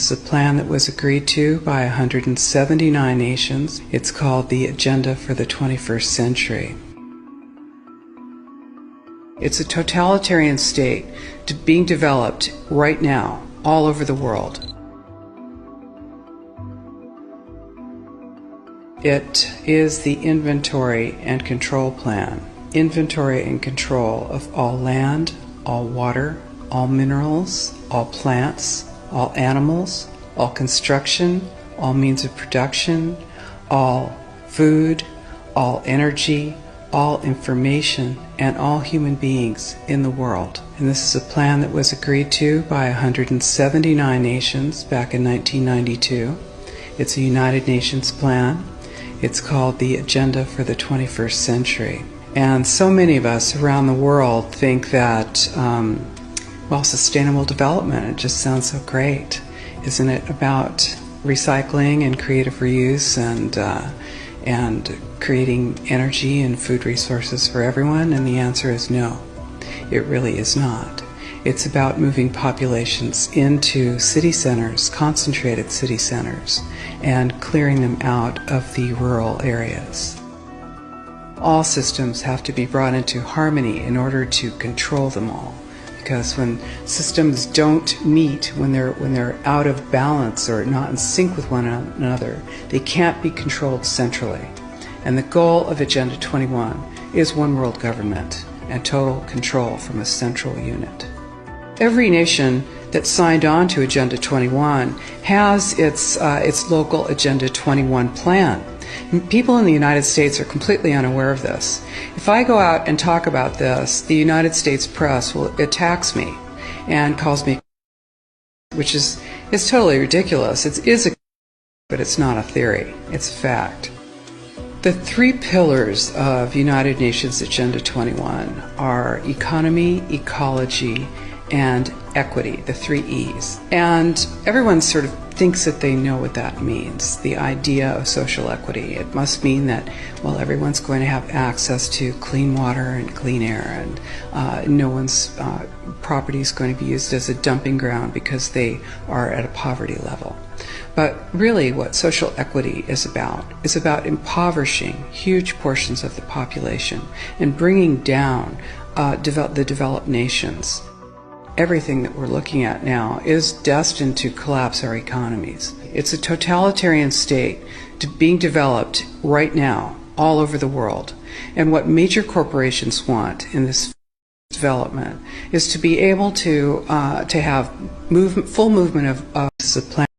This is a plan that was agreed to by 179 nations. It's called the Agenda for the 21st Century. It's a totalitarian state being developed right now all over the world. It is the inventory and control plan. Inventory and control of all land, all water, all minerals, all plants, all animals, all construction, all means of production, all food, all energy, all information, and all human beings in the world. And this is a plan that was agreed to by 179 nations back in 1992. It's a United Nations plan. It's called the Agenda for the 21st Century. And so many of us around the world think that, well, sustainable development, it just sounds so great. Isn't it about recycling and creative reuse and creating energy and food resources for everyone? And the answer is no, it really is not. It's about moving populations into city centers, concentrated city centers, and clearing them out of the rural areas. All systems have to be brought into harmony in order to control them all. Because when systems don't meet, when they're out of balance or not in sync with one another, they can't be controlled centrally. And the goal of Agenda 21 is one world government and total control from a central unit. Every nation that signed on to Agenda 21 has its local Agenda 21 plan. People in the United States are completely unaware of this. If I go out and talk about this, the United States press attacks me and calls me, which is totally ridiculous. It is but it's not a theory. It's a fact. The three pillars of United Nations Agenda 21 are economy, ecology, and equity, the three E's. And everyone sort of thinks that they know what that means, the idea of social equity. It must mean that, well, everyone's going to have access to clean water and clean air, and no one's property is going to be used as a dumping ground because they are at a poverty level. But really what social equity is about impoverishing huge portions of the population and bringing down the developed nations. Everything that we're looking at now is destined to collapse our economies. It's a totalitarian state being developed right now all over the world. And what major corporations want in this development is to be able to have full movement of the planet.